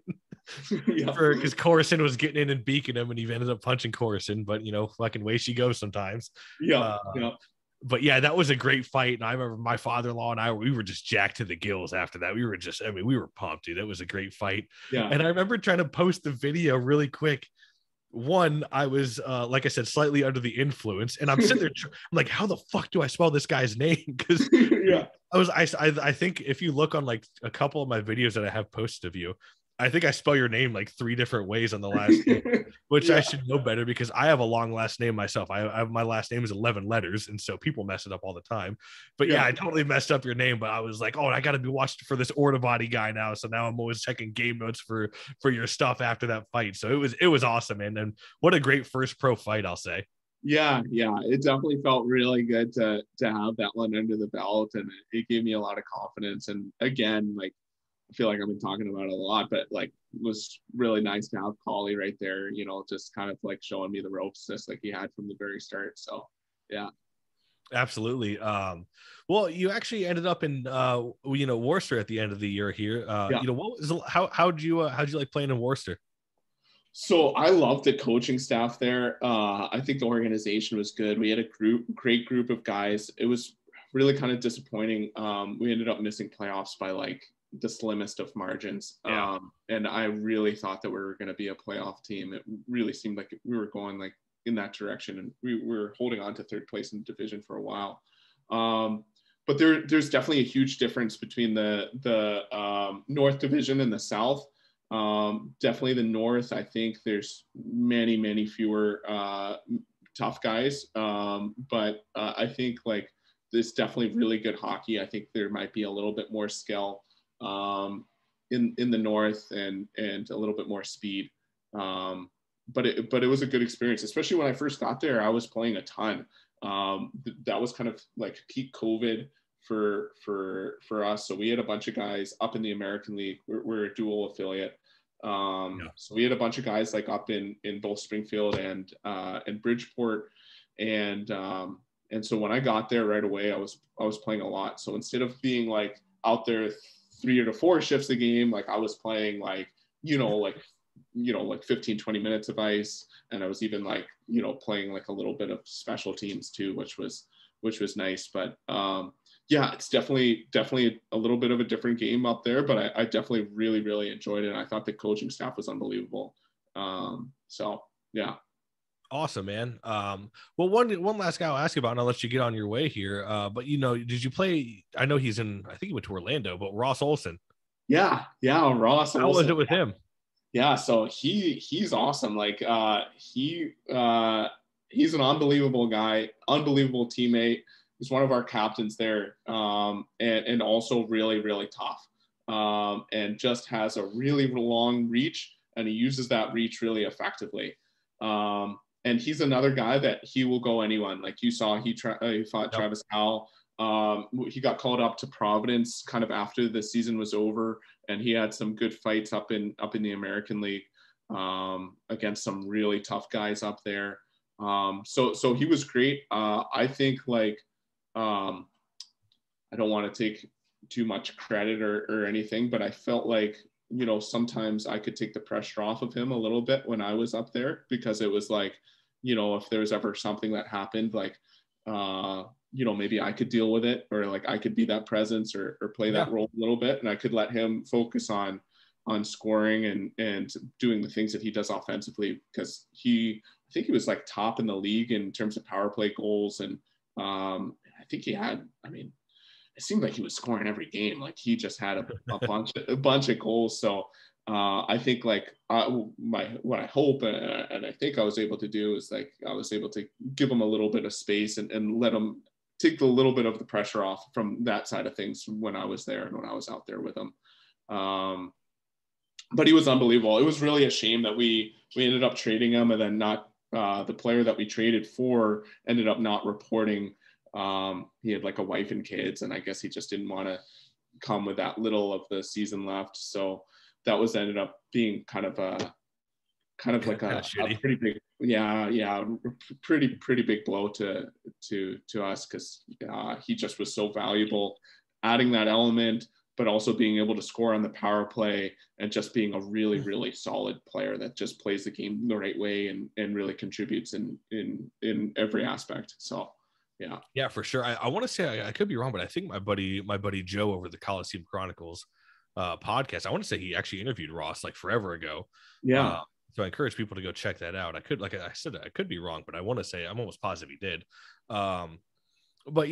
because Coruscant was getting in and beaking him, and he ended up punching Coruscant. But fucking way she goes sometimes. But yeah, that was a great fight, and I remember my father-in-law and we were just jacked to the gills after that. We were pumped, dude. That was a great fight. Yeah, and I remember trying to post the video really quick. One, I was like I said, slightly under the influence, and I'm sitting there, I'm like, how the fuck do I spell this guy's name? Because I think if you look on like a couple of my videos that I have posted of you, I think I spell your name like 3 different ways on the last name, which I should know better because I have a long last name myself. My last name is 11 letters, and so people mess it up all the time. But I totally messed up your name. But I was like, oh, I got to be watching for this Ordoobadi guy now. So now I'm always checking game notes for your stuff after that fight. So it was awesome, man. And what a great first pro fight, I'll say. Yeah, it definitely felt really good to have that one under the belt, and it gave me a lot of confidence. And again, like, I feel like I've been talking about it a lot, but like it was really nice to have Collie right there, just kind of like showing me the ropes just like he had from the very start. So yeah. Absolutely. Well, you actually ended up in Worcester at the end of the year here. Yeah. What was how'd you like playing in Worcester? So I loved the coaching staff there. I think the organization was good. We had a great group of guys. It was really kind of disappointing. We ended up missing playoffs by like the slimmest of margins. Yeah. And I really thought that we were going to be a playoff team. It really seemed like we were going like in that direction, and we were holding on to third place in the division for a while. But there's definitely a huge difference between the North Division and the South. Definitely the North, I think there's many fewer tough guys. But I think like there's definitely really good hockey. I think there might be a little bit more skill in the North and a little bit more speed. But it was a good experience, especially when I first got there. I was playing a ton. That was kind of like peak COVID for us. So we had a bunch of guys up in the American League. We're a dual affiliate. So we had a bunch of guys like up in both Springfield and Bridgeport. And so when I got there right away, I was playing a lot. So instead of being like out there 3 to 4 shifts a game, like I was playing like 15, 20 minutes of ice. And I was even like, playing like a little bit of special teams too, which was nice. But yeah, it's definitely a little bit of a different game up there, but I definitely really enjoyed it. And I thought the coaching staff was unbelievable. So yeah. Awesome, man. Well, one last guy I'll ask you about, and I'll let you get on your way here. But did you play? I know I think he went to Orlando, but Ross Olsen. Yeah, Ross. How was it with him? Yeah, so he's awesome. Like he's an unbelievable guy, unbelievable teammate. He's one of our captains there, and also really tough, and just has a really long reach, and he uses that reach really effectively. And he's another guy that he will go anyone. Like you saw, he fought Travis Howell. He got called up to Providence kind of after the season was over, and he had some good fights up in the American League against some really tough guys up there. So he was great. I think like I don't want to take too much credit or anything, but I felt like sometimes I could take the pressure off of him a little bit when I was up there, because it was like if there was ever something that happened, like maybe I could deal with it, or like I could be that presence or play that role a little bit, and I could let him focus on scoring and doing the things that he does offensively, because I think he was like top in the league in terms of power play goals, and I think he had, it seemed like he was scoring every game. Like he just had a bunch of goals. So I think like what I hope and I think I was able to do is like I was able to give him a little bit of space and let him take a little bit of the pressure off from that side of things when I was there and when I was out there with him. But he was unbelievable. It was really a shame that we ended up trading him, and then not the player that we traded for ended up not reporting. He had like a wife and kids, and I guess he just didn't want to come with that little of the season left. So that was ended up being kind of a pretty big, pretty big blow to us, because he just was so valuable, adding that element, but also being able to score on the power play and just being a really solid player that just plays the game the right way and really contributes in every aspect. So. Yeah, for sure. I want to say I could be wrong, but I think my buddy Joe over the Coliseum Chronicles podcast, I want to say he actually interviewed Ross like forever ago. Yeah. So I encourage people to go check that out. I could, like I said, I could be wrong, but I want to say I'm almost positive he did. But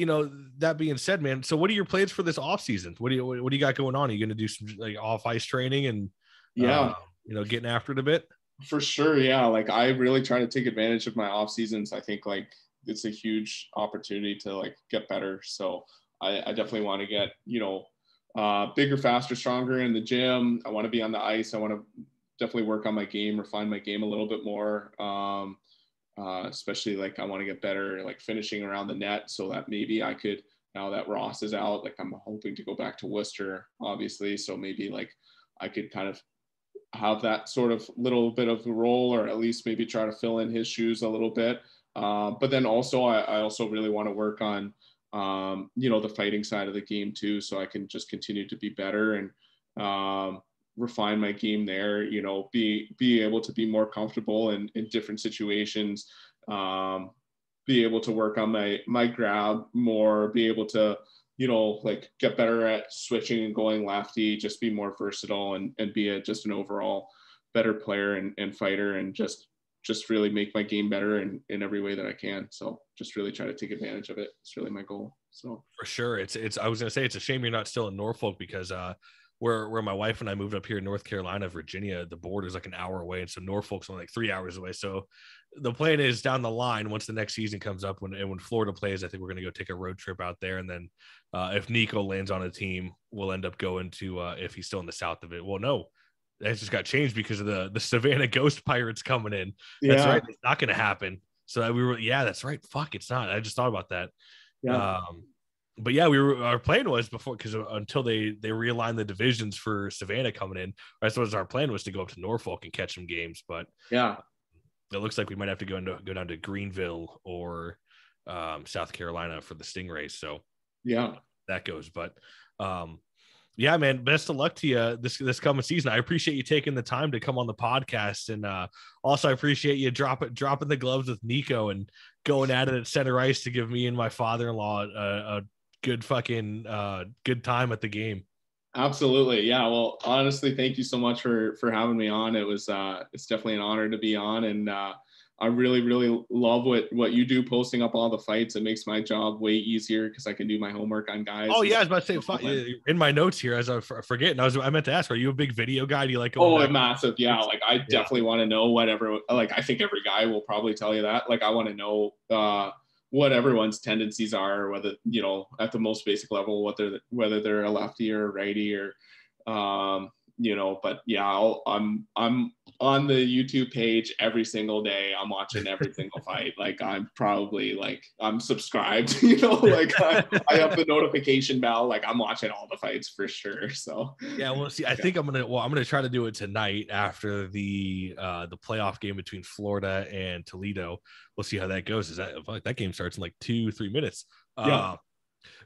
that being said, man, so what are your plans for this off season? What do you got going on? Are you going to do some like off ice training and getting after it a bit? For sure. Yeah. Like I really try to take advantage of my off seasons. I think like it's a huge opportunity to like get better. So I definitely want to get, bigger, faster, stronger in the gym. I want to be on the ice. I want to definitely work on my game, refine my game a little bit more. Especially like I want to get better, like finishing around the net, so that maybe I could, now that Ross is out, like I'm hoping to go back to Worcester, obviously. So maybe like I could kind of have that sort of little bit of a role, or at least maybe try to fill in his shoes a little bit. But then also I also really want to work on, the fighting side of the game too, so I can just continue to be better and refine my game there, be able to be more comfortable in different situations, be able to work on my grab more, be able to, like get better at switching and going lefty, just be more versatile and be just an overall better player and fighter, and just really make my game better in every way that I can. So just really try to take advantage of it. It's really my goal. So for sure. It's I was gonna say it's a shame you're not still in Norfolk, because where my wife and I moved up here in North Carolina, Virginia, the border is like an hour away, and so Norfolk's only like 3 hours away. So the plan is down the line, once the next season comes up, when Florida plays, I think we're gonna go take a road trip out there, and then if Nico lands on a team, we'll end up going to if he's still in the south of it. Well, no, that just got changed because of the Savannah Ghost Pirates coming in. That's right. It's not going to happen. So we were, that's right. Fuck, it's not. I just thought about that. Yeah. But yeah, our plan was before, because until they realigned the divisions for Savannah coming in, that's what our plan was, to go up to Norfolk and catch some games. But yeah, it looks like we might have to go down to Greenville or South Carolina for the Stingrays. So yeah, that goes. But yeah, man, best of luck to you this coming season. I appreciate you taking the time to come on the podcast, and also I appreciate you dropping the gloves with Nico and going at it at center ice to give me and my father-in-law a good fucking good time at the game. Absolutely. Yeah. Well, honestly, thank you so much for having me on. It was it's definitely an honor to be on, and I really, really love what you do, posting up all the fights. It makes my job way easier because I can do my homework on guys. Oh yeah, I was about to say in my notes here, as I forgetting, I meant to ask, are you a big video guy? Do you like going back? Massive. Yeah. Like I definitely want to know whatever, like I think every guy will probably tell you that. Like I want to know what everyone's tendencies are, whether, at the most basic level, whether they're a lefty or a righty or but yeah, I'm on the YouTube page every single day. I'm watching every single fight. Like I'm probably I'm subscribed, like I have the notification bell. Like I'm watching all the fights for sure. So yeah, well, see, I think I'm gonna try to do it tonight after the playoff game between Florida and Toledo. We'll see how that goes. That game starts in like 2-3 minutes. Yeah.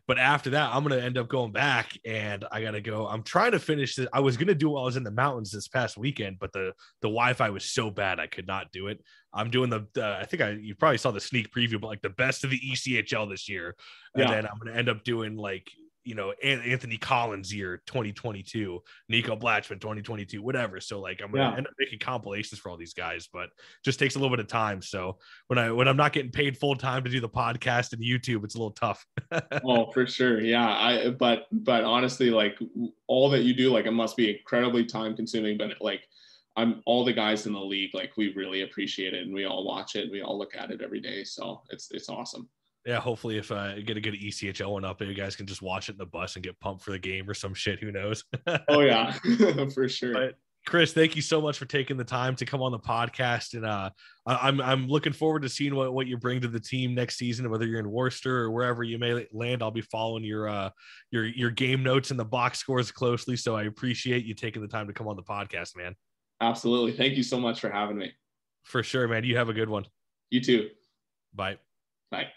But after that, I'm going to end up going back, and I got to go. I'm trying to finish this. I was going to do it while I was in the mountains this past weekend, but the Wi-Fi was so bad I could not do it. I'm doing I think you probably saw the sneak preview, but like the best of the ECHL this year. And then I'm going to end up doing like, Anthony Collins year 2022, NIco Blachman 2022, whatever. So like I'm gonna end up making compilations for all these guys, but just takes a little bit of time. So when I'm not getting paid full time to do the podcast and YouTube, it's a little tough. Oh, for sure. Yeah. But honestly, like all that you do, like it must be incredibly time consuming, but like all the guys in the league, like we really appreciate it, and we all watch it, and we all look at it every day. So it's awesome. Yeah, hopefully if I get a good ECHL one up, you guys can just watch it in the bus and get pumped for the game or some shit. Who knows? Oh, yeah, for sure. But Chris, thank you so much for taking the time to come on the podcast. And I'm looking forward to seeing what you bring to the team next season, whether you're in Worcester or wherever you may land. I'll be following your game notes and the box scores closely. So I appreciate you taking the time to come on the podcast, man. Absolutely. Thank you so much for having me. For sure, man. You have a good one. You too. Bye. Bye.